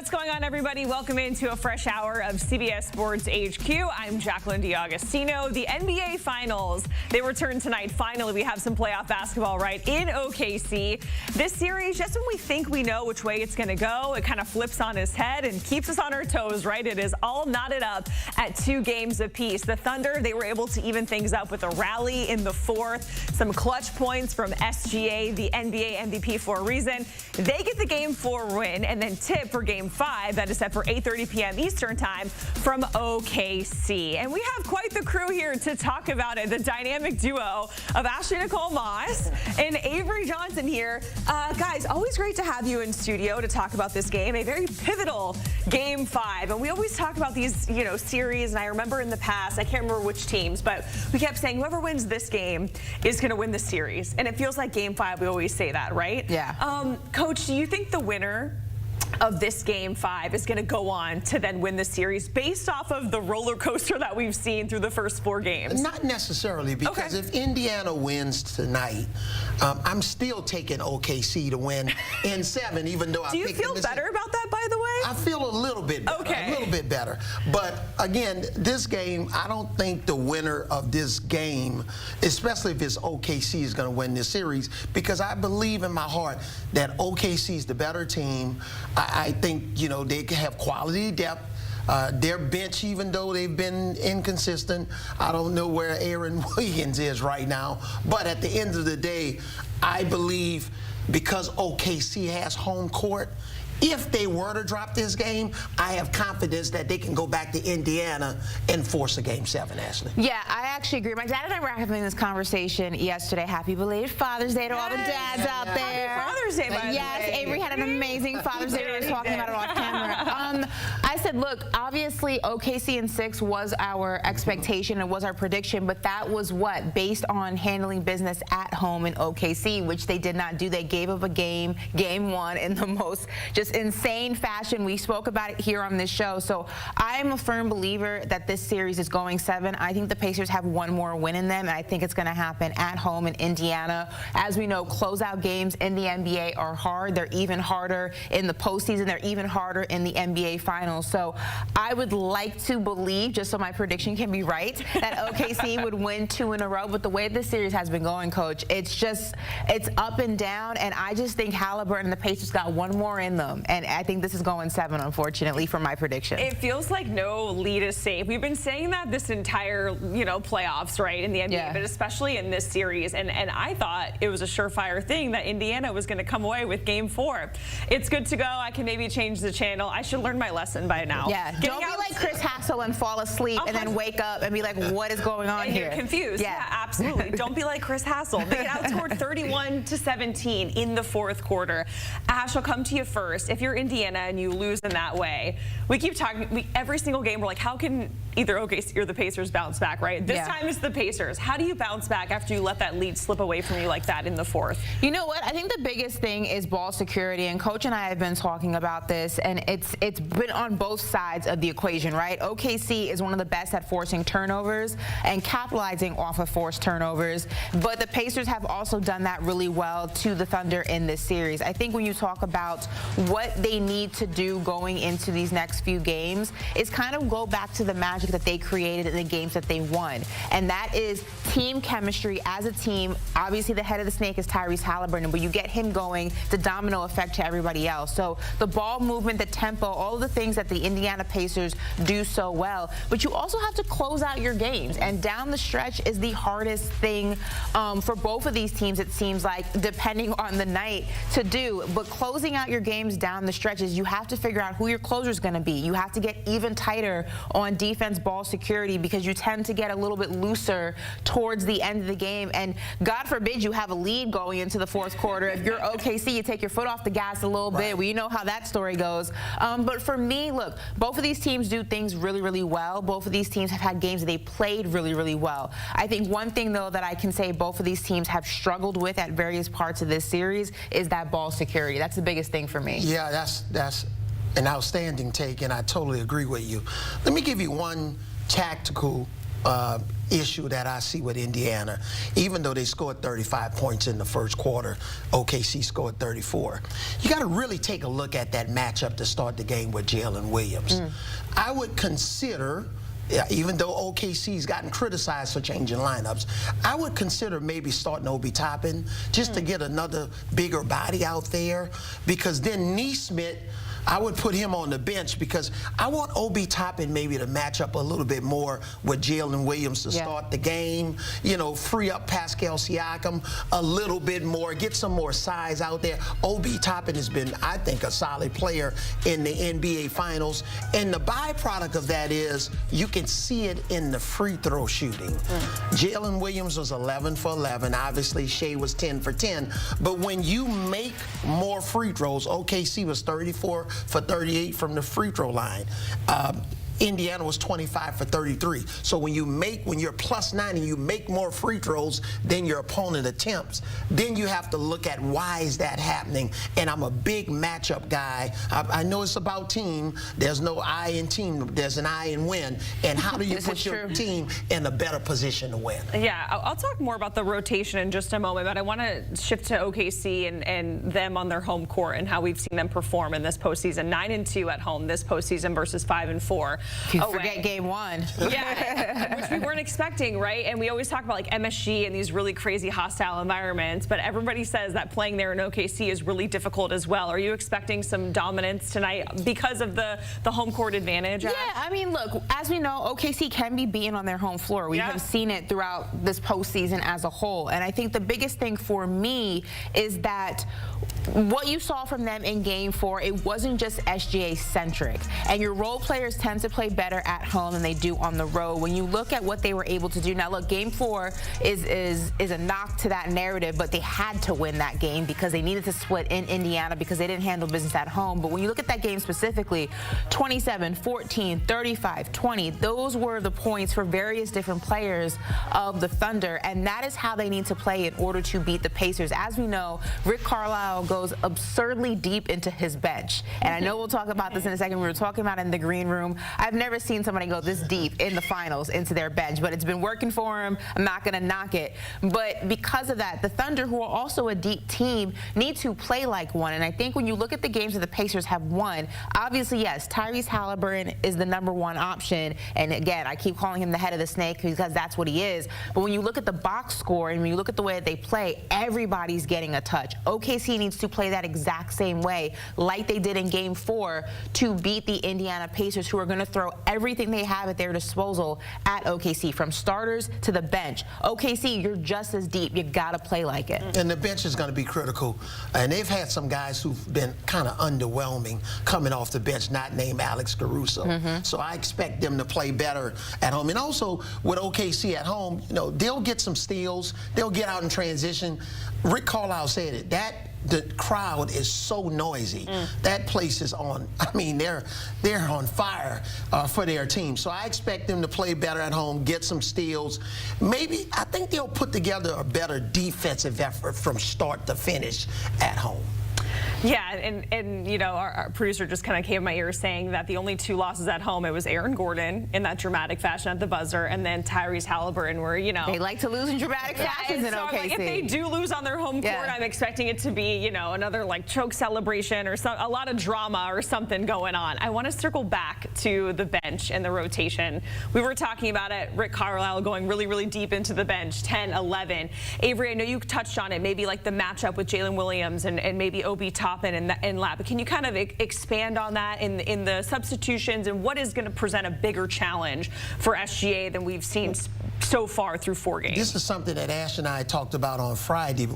What's going on, everybody? Welcome into a fresh hour of CBS Sports HQ. I'm Jacqueline D'Agostino. The NBA Finals, they return tonight. Finally, we have some playoff basketball right in OKC. This series, just when we think we know which way it's going to go, it kind of flips on its head and keeps us on our toes, right? It is all knotted up at 2 games apiece. The Thunder, they were able to even things up with a rally in the fourth. Some clutch points from SGA, the NBA MVP for a reason. They get the Game 4 win, and then tip for Game 5 that is set for 8:30 p.m. Eastern time from OKC. And we have quite the crew here to talk about it. The dynamic duo of Ashley Nicole Moss and Avery Johnson here. Guys, always great to have you in studio to talk about this game, a very pivotal Game 5. And we always talk about these, series. And I remember in the past, I can't remember which teams, but we kept saying whoever wins this game is going to win the series. And it feels like Game 5, we always say that, right? Yeah. Coach, do you think the winner of this Game 5 is going to go on to then win the series based off of the roller coaster that we've seen through the first 4 games? Not necessarily, because if Indiana wins tonight, I'm still taking OKC to win in 7, even though I Do you feel better about that, by the way? I feel a little bit better, a little bit better. But again, this game, I don't think the winner of this game, especially if it's OKC, is going to win this series, because I believe in my heart that OKC is the better team. I think, they can have quality depth. Their bench, even though they've been inconsistent, I don't know where Aaron Wiggins is right now. But at the end of the day, I believe because OKC has home court, if they were to drop this game, I have confidence that they can go back to Indiana and force a Game 7, Ashley. Yeah, I actually agree. My dad and I were having this conversation yesterday. Happy belated Father's Day to all the dads out there. Happy Father's Day, by the way. Yes, Avery had an amazing Father's Day. We were talking about it off camera. I said, look, obviously OKC in 6 was our expectation. It was our prediction, but that was what? Based on handling business at home in OKC, which they did not do. They gave up a game 1, in the most just insane fashion. We spoke about it here on this show. So I am a firm believer that this series is going 7. I think the Pacers have one more win in them, and I think it's going to happen at home in Indiana. As we know, closeout games in the NBA are hard. They're even harder in the postseason. They're even harder in the NBA Finals. So I would like to believe, just so my prediction can be right, that OKC would win 2 in a row. But the way this series has been going, Coach, it's up and down, and I just think Halliburton and the Pacers got one more in them. And I think this is going 7, unfortunately, for my prediction. It feels like no lead is safe. We've been saying that this entire, playoffs, right, in the NBA, but especially in this series. And I thought it was a surefire thing that Indiana was going to come away with Game 4. It's good to go. I can maybe change the channel. I should learn my lesson by now. Yeah, don't be like Chris Hassel and fall asleep and then wake up and be like, what is going on here? You're confused. Yeah, absolutely. Don't be like Chris Hassel. They get outscored 31-17 in the 4th quarter. Ash, I'll come to you first. If you're Indiana and you lose in that way, we keep talking, every single game we're like, how can either OKC or the Pacers bounce back, right? This time it's the Pacers. How do you bounce back after you let that lead slip away from you like that in the 4th? You know what? I think the biggest thing is ball security, and Coach and I have been talking about this, and it's been on both sides of the equation, right? OKC is one of the best at forcing turnovers and capitalizing off of forced turnovers, but the Pacers have also done that really well to the Thunder in this series. I think when you talk about what they need to do going into these next few games is kind of go back to the magic that they created in the games that they won, and that is team chemistry as a team. Obviously, the head of the snake is Tyrese Halliburton, but you get him going, the domino effect to everybody else. So the ball movement, the tempo, all of the things that the Indiana Pacers do so well, but you also have to close out your games, and down the stretch is the hardest thing for both of these teams, it seems like, depending on the night, to do. But closing out your games down the stretches, you have to figure out who your closer is going to be. You have to get even tighter on defense ball security, because you tend to get a little bit looser towards the end of the game, and God forbid you have a lead going into the 4th quarter. If you're OKC, you take your foot off the gas a little bit. We know how that story goes. But for me, look, both of these teams do things really, really well. Both of these teams have had games that they played really, really well. I think one thing, though, that I can say both of these teams have struggled with at various parts of this series is that ball security. That's the biggest thing for me. Yeah, that's an outstanding take, and I totally agree with you. Let me give you one tactical issue that I see with Indiana. Even though they scored 35 points in the first quarter, OKC scored 34. You got to really take a look at that matchup to start the game with Jalen Williams. I would consider, even though OKC's gotten criticized for changing lineups, I would consider maybe starting Obi Toppin just to get another bigger body out there, because then Nesmith, I would put him on the bench, because I want Obi Toppin maybe to match up a little bit more with Jalen Williams to start the game, you know, free up Pascal Siakam a little bit more, get some more size out there. Obi Toppin has been, I think, a solid player in the NBA Finals, and the byproduct of that is you can see it in the free throw shooting. Jalen Williams was 11 for 11. Obviously, Shea was 10 for 10. But when you make more free throws, OKC was 34 for 38 from the free throw line. Indiana was 25 for 33. So when you're plus 9 and you make more free throws than your opponent attempts, then you have to look at why is that happening. And I'm a big matchup guy. I know it's about team. There's no I in team. There's an I in win. And how do you put your team in a better position to win? Yeah, I'll talk more about the rotation in just a moment, but I want to shift to OKC and them on their home court and how we've seen them perform in this postseason. 9-2 at home this postseason versus 5-4. You forget game 1. Yeah, which we weren't expecting, right? And we always talk about like MSG and these really crazy hostile environments, but everybody says that playing there in OKC is really difficult as well. Are you expecting some dominance tonight because of the home court advantage? Yeah, I mean, look, as we know, OKC can be beaten on their home floor. We have seen it throughout this postseason as a whole. And I think the biggest thing for me is that what you saw from them in game 4, it wasn't just SGA centric. And your role players tend to play better at home than they do on the road. When you look at what they were able to do, now look, game 4 is a knock to that narrative, but they had to win that game because they needed to split in Indiana because they didn't handle business at home. But when you look at that game specifically, 27, 14, 35, 20, those were the points for various different players of the Thunder, and that is how they need to play in order to beat the Pacers. As we know, Rick Carlisle goes absurdly deep into his bench, and I know we'll talk about this in a second. We were talking about it in the green room. I've never seen somebody go this deep in the finals into their bench, but it's been working for him. I'm not going to knock it. But because of that, the Thunder, who are also a deep team, need to play like one. And I think when you look at the games that the Pacers have won, obviously, yes, Tyrese Halliburton is the #1 option. And again, I keep calling him the head of the snake because that's what he is. But when you look at the box score and when you look at the way that they play, everybody's getting a touch. OKC needs to play that exact same way like they did in game 4 to beat the Indiana Pacers, who are going to throw everything they have at their disposal at OKC, from starters to the bench. OKC, you're just as deep. You got to play like it. And the bench is going to be critical. And they've had some guys who've been kind of underwhelming coming off the bench, not named Alex Caruso. So I expect them to play better at home. And also with OKC at home, you know, they'll get some steals. They'll get out in transition. Rick Carlisle said it. The crowd is so noisy. That place is on, I mean, they're on fire for their team. So I expect them to play better at home, get some steals. Maybe, I think they'll put together a better defensive effort from start to finish at home. Yeah, and you know, our producer just kind of came in my ear saying that the only 2 losses at home, it was Aaron Gordon in that dramatic fashion at the buzzer, and then Tyrese Halliburton, where, you know, they like to lose in dramatic fashions in OKC. Like, if they do lose on their home court, I'm expecting it to be, you know, another like choke celebration or a lot of drama or something going on. I want to circle back to the bench and the rotation. We were talking about it, Rick Carlisle going really, really deep into the bench, 10, 11. Avery, I know you touched on it, maybe like the matchup with Jalen Williams and maybe Obi Toppin in lap. Can you kind of expand on that in the substitutions and what is going to present a bigger challenge for SGA than we've seen so far through 4 games? This is something that Ash and I talked about on Friday,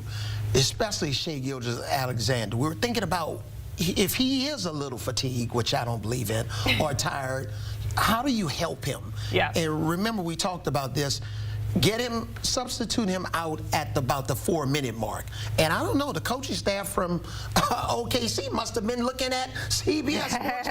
especially Shai Gilgeous-Alexander. We were thinking about if he is a little fatigued, which I don't believe in, or tired, how do you help him? Yeah. And remember, we talked about this. Substitute him out at about the 4-minute mark. And I don't know, the coaching staff from OKC must have been looking at CBS Sports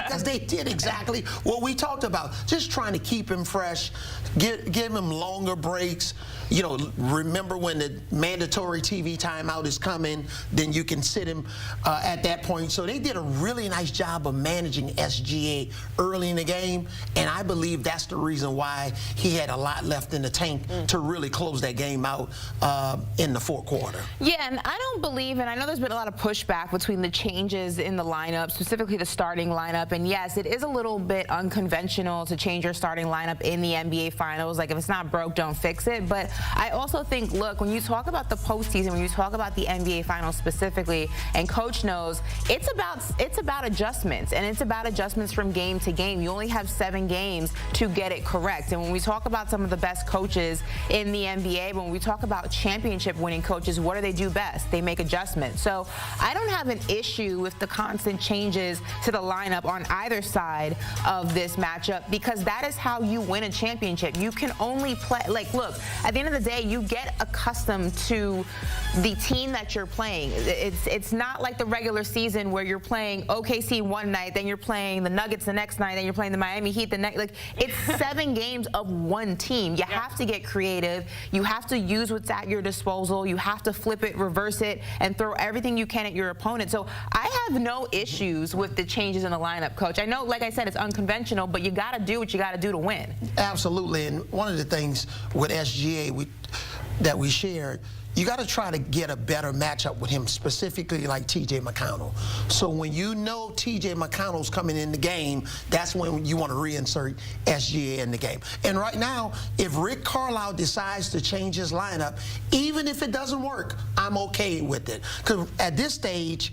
because they did exactly what we talked about. Just trying to keep him fresh, give him longer breaks. you know, remember when the mandatory TV timeout is coming, then you can sit him at that point. So they did a really nice job of managing SGA early in the game, and I believe that's the reason why he had a lot left in the tank to really close that game out in the fourth quarter. Yeah, and I don't believe, and I know there's been a lot of pushback between the changes in the lineup, specifically the starting lineup, and yes, it is a little bit unconventional to change your starting lineup in the NBA Finals. Like, if it's not broke, don't fix it. But I also think, look, when you talk about the postseason, when you talk about the NBA Finals specifically, and Coach knows, it's about adjustments, and it's about adjustments from game to game. You only have 7 games to get it correct. And when we talk about some of the best coaches in the NBA, when we talk about championship-winning coaches, what do they do best? They make adjustments. So I don't have an issue with the constant changes to the lineup on either side of this matchup, because that is how you win a championship. You can only play, like, look, at the end of the day, you get accustomed to the team that you're playing. It's not like the regular season where you're playing OKC one night, then you're playing the Nuggets the next night, then you're playing the Miami Heat the next. Like, it's 7 games of one team. You have to get creative. You have to use what's at your disposal. You have to flip it, reverse it, and throw everything you can at your opponent. So I have no issues with the changes in the lineup, Coach. I know, like I said, it's unconventional, but you got to do what you got to do to win. Absolutely. And one of the things with SGA that we shared, you got to try to get a better matchup with him, specifically like T.J. McConnell. So when you know T.J. McConnell's coming in the game, that's when you want to reinsert SGA in the game. And right now, if Rick Carlisle decides to change his lineup, even if it doesn't work, I'm okay with it. Because at this stage,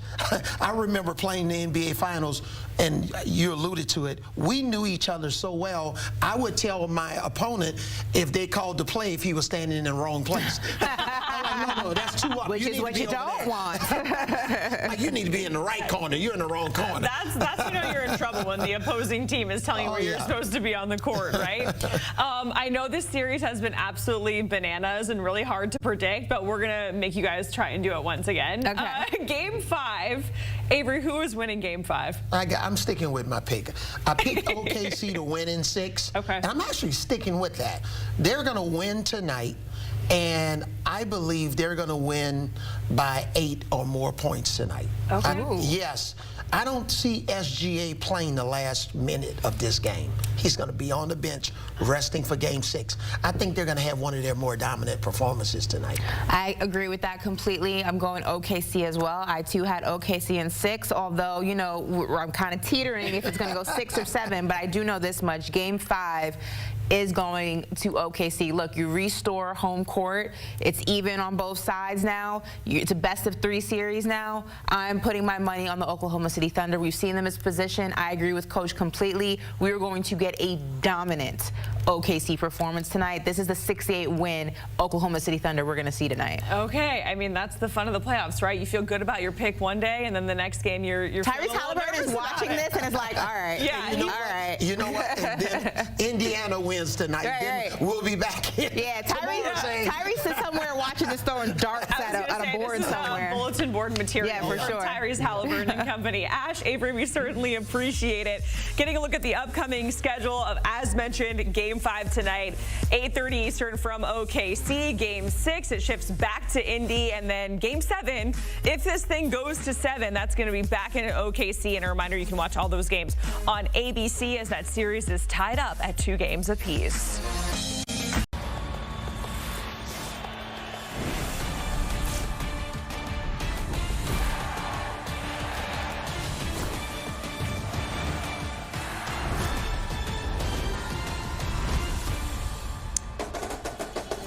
I remember playing the NBA Finals, and you alluded to it, we knew each other so well, I would tell my opponent if they called to play if he was standing in the wrong place. No, that's too up. Which is what you don't want. Like, you need to be in the right corner. You're in the wrong corner. That's when you know you're in trouble, when the opposing team is telling you where you're supposed to be on the court, right? I know this series has been absolutely bananas and really hard to predict, but we're going to make you guys try and do it once again. Okay. Game 5. Avery, who is winning Game 5? I'm sticking with my pick. I picked OKC to win in 6. Okay. And I'm actually sticking with that. They're going to win tonight, and I believe they're going to win by 8 or more points tonight. Okay. Yes. I don't see SGA playing the last minute of this game. He's going to be on the bench resting for Game 6. I think they're going to have one of their more dominant performances tonight. I agree with that completely. I'm going OKC as well. I, too, had OKC in 6, although, you know, I'm kind of teetering if it's going to go 6 or 7, but I do know this much. Game 5 is going to OKC. Look, you restore home court. It's even on both sides now. It's a best-of-3 series now. I'm putting my money on the Oklahoma City Thunder. We've seen them as position. I agree with Coach completely. We're going to get a dominant OKC performance tonight. This is the 68 win Oklahoma City Thunder we're going to see tonight. Okay. I mean, that's the fun of the playoffs, right? You feel good about your pick one day, and then the next game you're Tyrese Halliburton is watching this and is like, all right. Yeah. You know all right. You know what? And then Indiana wins tonight. Right. Then we'll be back in. Yeah, Tyrese is somewhere watching this throwing darts at a board somewhere. Bulletin board material. Yeah, for sure. Tyrese Halliburton and company. Ash, Avery, we certainly appreciate it. Getting a look at the upcoming schedule of, as mentioned, Game 5 tonight, 8:30 Eastern from OKC. Game 6, it shifts back to Indy, and then Game 7, if this thing goes to 7, that's going to be back in OKC. And a reminder, you can watch all those games on ABC as that series is tied up at 2 games apiece.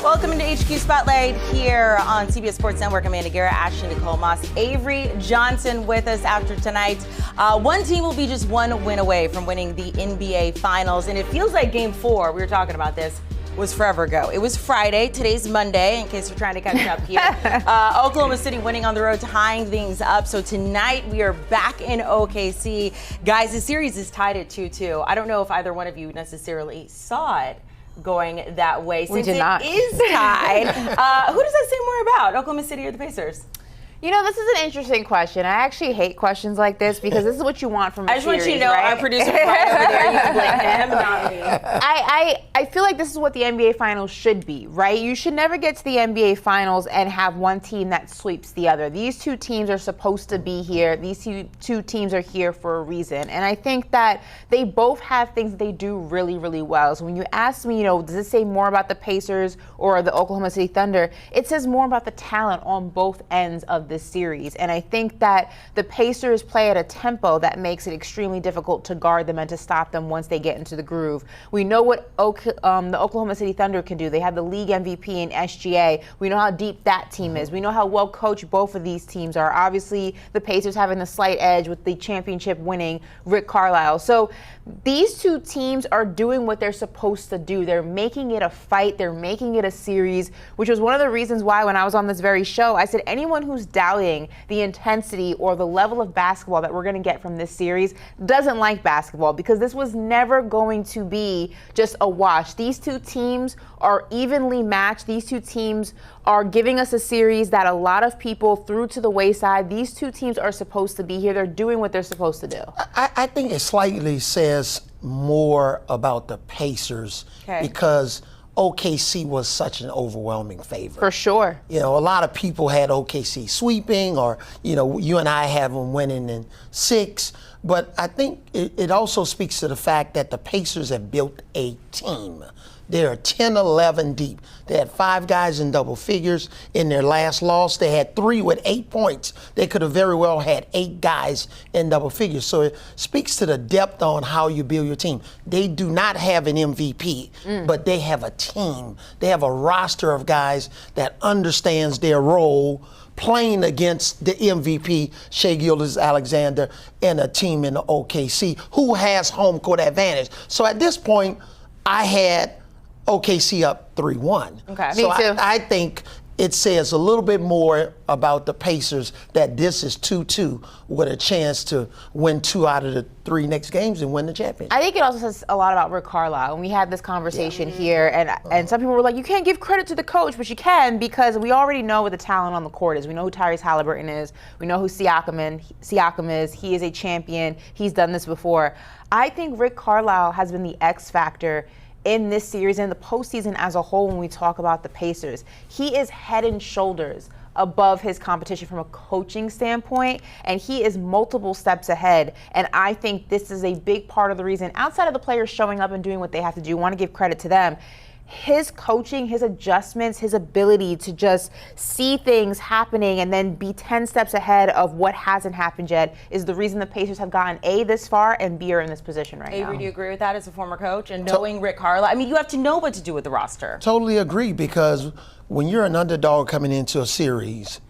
Welcome into HQ Spotlight here on CBS Sports Network. Amanda Guerra, Ashley, Nicole Moss, Avery Johnson with us after tonight. One team will be just one win away from winning the NBA Finals, and it feels like Game 4, we were talking about this, was forever ago. It was Friday. Today's Monday, in case you're trying to catch up here. Oklahoma City winning on the road, tying things up. So tonight we are back in OKC. Guys, the series is tied at 2-2. I don't know if either one of you necessarily saw it going that way. We did not. It is tied. Who does that say more about, Oklahoma City or the Pacers? You know, this is an interesting question. I actually hate questions like this because this is what you want from a series, I just want you to know right? our producer right over there, you can blame him, not me. I feel like this is what the NBA Finals should be, right? You should never get to the NBA Finals and have one team that sweeps the other. These two teams are supposed to be here. These two teams are here for a reason. And I think that they both have things that they do really, really well. So when you ask me, you know, does this say more about the Pacers or the Oklahoma City Thunder? It says more about the talent on both ends of this series. And I think that the Pacers play at a tempo that makes it extremely difficult to guard them and to stop them once they get into the groove. We know what the Oklahoma City Thunder can do. They have the league MVP in SGA. We know how deep that team is. We know how well coached both of these teams are. Obviously, the Pacers having the slight edge with the championship winning Rick Carlisle. So these two teams are doing what they're supposed to do. They're making it a fight. They're making it a series, which was one of the reasons why when I was on this very show, I said anyone who's doubting the intensity or the level of basketball that we're going to get from this series doesn't like basketball, because this was never going to be just a wash. These two teams are evenly matched. These two teams are giving us a series that a lot of people threw to the wayside. These two teams are supposed to be here. They're doing what they're supposed to do. I think it slightly says more about the Pacers because OKC was such an overwhelming favorite. For sure. You know, a lot of people had OKC sweeping, or, you know, you and I have them winning in 6. But I think it also speaks to the fact that the Pacers have built a team. They are 10-11 deep. They had 5 guys in double figures. In their last loss, they had 3 with 8 points. They could have very well had 8 guys in double figures. So it speaks to the depth on how you build your team. They do not have an MVP, but they have a team. They have a roster of guys that understands their role, playing against the MVP, Shai Gilgeous-Alexander, and a team in the OKC who has home court advantage. So at this point, I had OKC up 3-1. Okay. So Me too. I think it says a little bit more about the Pacers that this is 2-2 with a chance to win 2 out of the 3 next games and win the championship. I think it also says a lot about Rick Carlisle. And we had this conversation here, and some people were like, you can't give credit to the coach, but you can, because we already know what the talent on the court is. We know who Tyrese Halliburton is. We know who Siakam is. He is a champion. He's done this before. I think Rick Carlisle has been the X factor in this series and the postseason as a whole when we talk about the Pacers. He is head and shoulders above his competition from a coaching standpoint, and he is multiple steps ahead. And I think this is a big part of the reason, outside of the players showing up and doing what they have to do, I want to give credit to them. His coaching, his adjustments, his ability to just see things happening and then be 10 steps ahead of what hasn't happened yet is the reason the Pacers have gotten A, this far, and B, are in this position right now. Avery, do you agree with that as a former coach and knowing Rick Carlisle? I mean, you have to know what to do with the roster. Totally agree, because when you're an underdog coming into a series,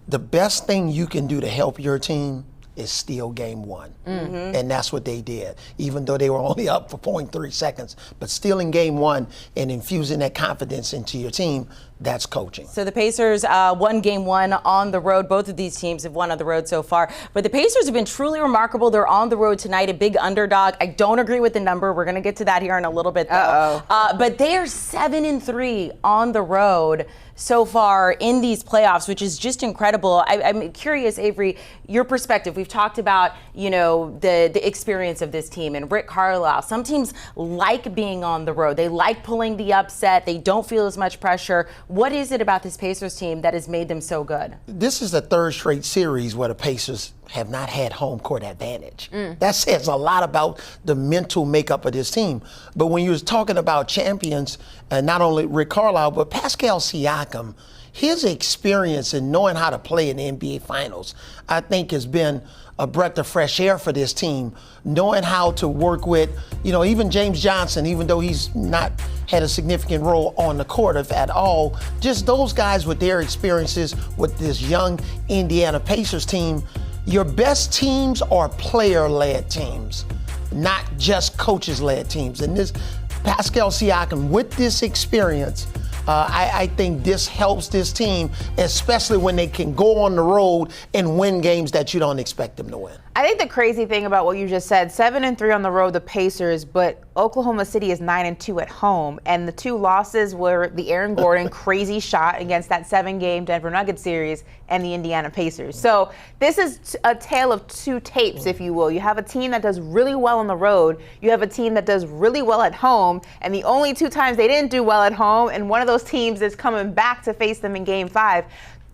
the best thing you can do to help your team is steal game 1. And that's what they did, even though they were only up for 0.3 seconds. But stealing game 1 and infusing that confidence into your team, that's coaching. So the Pacers won game 1 on the road. Both of these teams have won on the road so far. But the Pacers have been truly remarkable. They're on the road tonight, a big underdog. I don't agree with the number. We're going to get to that here in a little bit, though. But they are 7-3 on the road so far in these playoffs, which is just incredible. I'm curious, Avery, your perspective. We've talked about, you know, the experience of this team and Rick Carlisle. Some teams like being on the road. They like pulling the upset. They don't feel as much pressure. What is it about this Pacers team that has made them so good? This is the 3rd straight series where the Pacers have not had home court advantage. That says a lot about the mental makeup of this team. But when you was talking about champions, and not only Rick Carlisle, but Pascal Siakam, his experience in knowing how to play in the NBA Finals, I think has been a breath of fresh air for this team, knowing how to work with, you know, even James Johnson, even though he's not had a significant role on the court at all, just those guys with their experiences with this young Indiana Pacers team. Your best teams are player-led teams, not just coaches-led teams. And this Pascal Siakam, with this experience, I think this helps this team, especially when they can go on the road and win games that you don't expect them to win. I think the crazy thing about what you just said, 7-3 on the road, the Pacers, but Oklahoma City is 9-2 at home. And the 2 losses were the Aaron Gordon crazy shot against that 7-game Denver Nuggets series and the Indiana Pacers. So this is a tale of 2 tapes, if you will. You have a team that does really well on the road. You have a team that does really well at home. And the only 2 times they didn't do well at home, and one of those teams is coming back to face them in Game 5.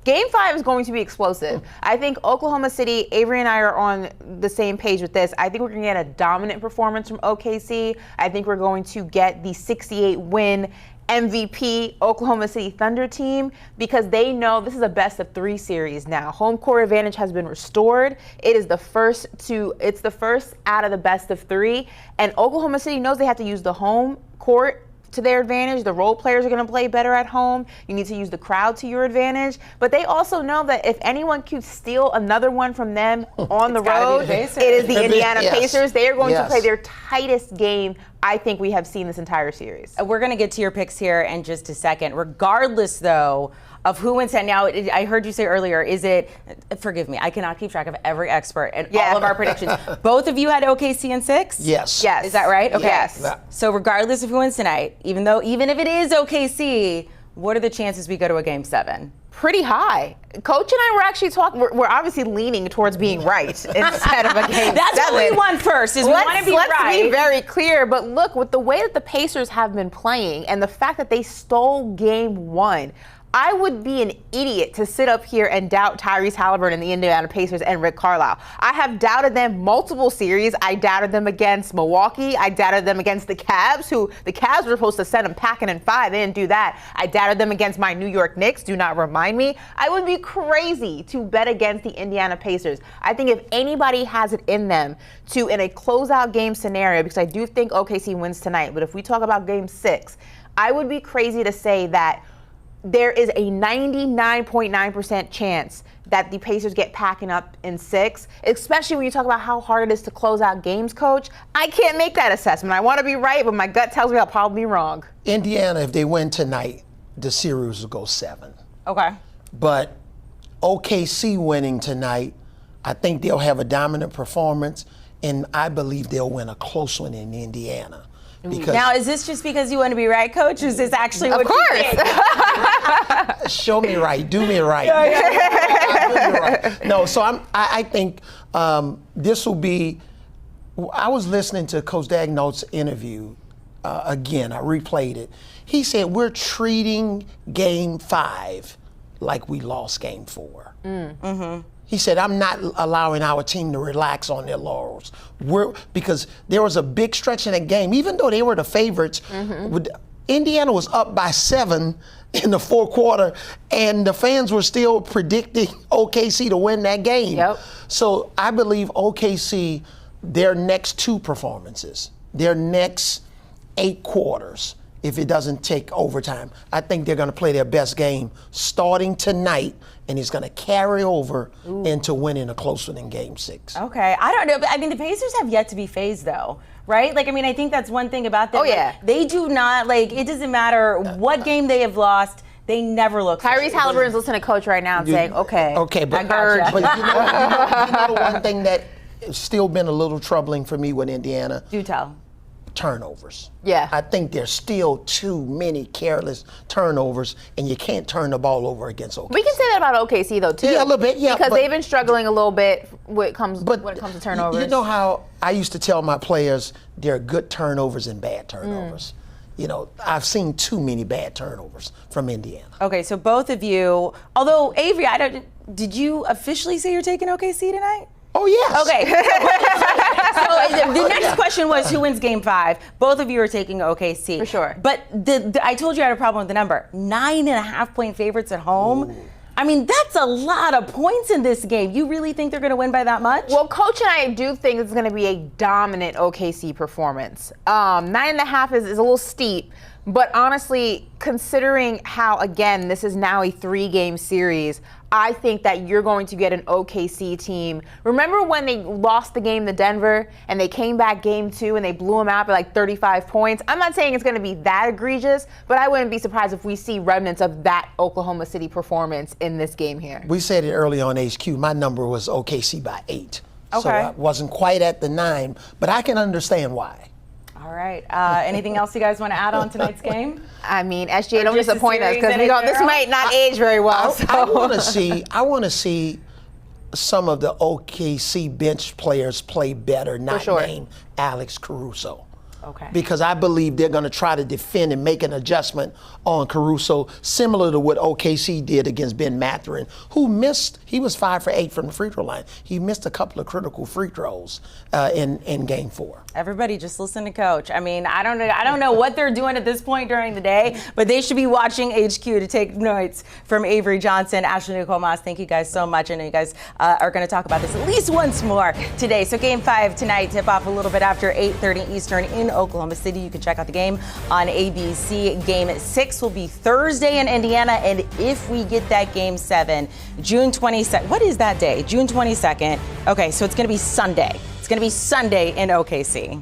Game 5 is going to be explosive. I think Oklahoma City, Avery and I are on the same page with this. I think we're going to get a dominant performance from OKC. I think we're going to get the 68-win MVP Oklahoma City Thunder team because they know this is a best-of-3 series now. Home court advantage has been restored. It's the first out of the best-of-3, and Oklahoma City knows they have to use the home court to their advantage. The role players are going to play better at home. You need to use the crowd to your advantage. But they also know that if anyone can steal another one from them on the road, it is the Indiana Pacers. They are going to play their tightest game I think we have seen this entire series. We're going to get to your picks here in just a second. Regardless, though, of who wins that. Now, I heard you say earlier, is it, forgive me, I cannot keep track of every expert and all of our predictions. Both of you had OKC in 6? Yes. Yes. Is that right? Okay. Yes. So regardless of who wins tonight, even if it is OKC, what are the chances we go to a Game 7? Pretty high. Coach and I were actually talking, we're obviously leaning towards being right instead of a Game 7. That's what we want first, is we want to be right. Let's be very clear, but look, with the way that the Pacers have been playing and the fact that they stole Game 1, I would be an idiot to sit up here and doubt Tyrese Halliburton and the Indiana Pacers and Rick Carlisle. I have doubted them multiple series. I doubted them against Milwaukee. I doubted them against the Cavs, who the Cavs were supposed to send them packing in 5. They didn't do that. I doubted them against my New York Knicks. Do not remind me. I would be crazy to bet against the Indiana Pacers. I think if anybody has it in them to, in a closeout game scenario, because I do think OKC wins tonight, but if we talk about Game 6, I would be crazy to say that there is a 99.9% chance that the Pacers get packing up in 6, especially when you talk about how hard it is to close out games, Coach. I can't make that assessment. I want to be right, but my gut tells me I'll probably be wrong. Indiana, if they win tonight, the series will go 7. Okay. But OKC winning tonight, I think they'll have a dominant performance, and I believe they'll win a close one in Indiana. Because now, is this just because you want to be right, Coach, or is this actually what you think? Show me right, do me right. Do me right. No, so I think this will be. I was listening to Coach Dagnall's interview again. I replayed it. He said we're treating Game 5 like we lost Game 4. Mm-hmm. He said, I'm not allowing our team to relax on their laurels. Because there was a big stretch in that game, even though they were the favorites, Indiana was up by 7 in the fourth quarter, and the fans were still predicting OKC to win that game. Yep. So I believe OKC, their next 2 performances, their next 8 quarters, if it doesn't take overtime, I think they're going to play their best game starting tonight, and it's going to carry over into winning a close one in Game 6. Okay, I don't know, but I mean, the Pacers have yet to be phased, though, right? Like, I mean, I think that's one thing about them. Oh, yeah. Like, they do not, like, it doesn't matter what game they have lost, they never look. Tyrese Halliburton's listening to Coach right now and saying, okay, but, I but you know the one thing that has still been a little troubling for me with Indiana? Do tell. Turnovers. Yeah. I think there's still too many careless turnovers, and you can't turn the ball over against OKC. We can say that about OKC, though, too. Yeah, a little bit, yeah. Because they've been struggling a little bit when it comes to turnovers. You know how I used to tell my players there are good turnovers and bad turnovers. You know, I've seen too many bad turnovers from Indiana. Okay, so both of you, although Avery, did you officially say you're taking OKC tonight? Oh, yes. Okay. So the next question was who wins Game 5. Both of you are taking OKC. For sure. But I told you I had a problem with the number. 9.5-point favorites at home. Ooh. I mean, that's a lot of points in this game. You really think they're going to win by that much? Well, Coach and I do think it's going to be a dominant OKC performance. 9.5 is a little steep. But honestly, considering how, again, this is now a 3-game series, I think that you're going to get an OKC team. Remember when they lost the game to Denver and they came back Game 2 and they blew them out by like 35 points? I'm not saying it's going to be that egregious, but I wouldn't be surprised if we see remnants of that Oklahoma City performance in this game here. We said it early on HQ. My number was OKC by 8. So Okay. I wasn't quite at the 9, but I can understand why. All right. Anything else you guys want to add on tonight's game? I mean, SGA, don't just a disappoint us series because in this might not age very well. I want to see some of the OKC bench players play better, not sure. name Alex Caruso. Okay. Because I believe they're going to try to defend and make an adjustment on Caruso, similar to what OKC did against Ben Mathurin, who missed. He was 5 for 8 from the free throw line. He missed a couple of critical free throws in Game 4. Everybody, just listen to Coach. I mean, I don't know what they're doing at this point during the day, but they should be watching HQ to take notes from Avery Johnson, Ashley Nicole Moss. Thank you guys so much. I know you guys are going to talk about this at least once more today. So Game 5 tonight, tip off a little bit after 8:30 Eastern in Oklahoma City. You can check out the game on ABC. Game 6 will be Thursday in Indiana, and if we get that Game 7, June 22nd. What is that day? June 22nd. Okay, so it's going to be Sunday. It's going to be Sunday in OKC.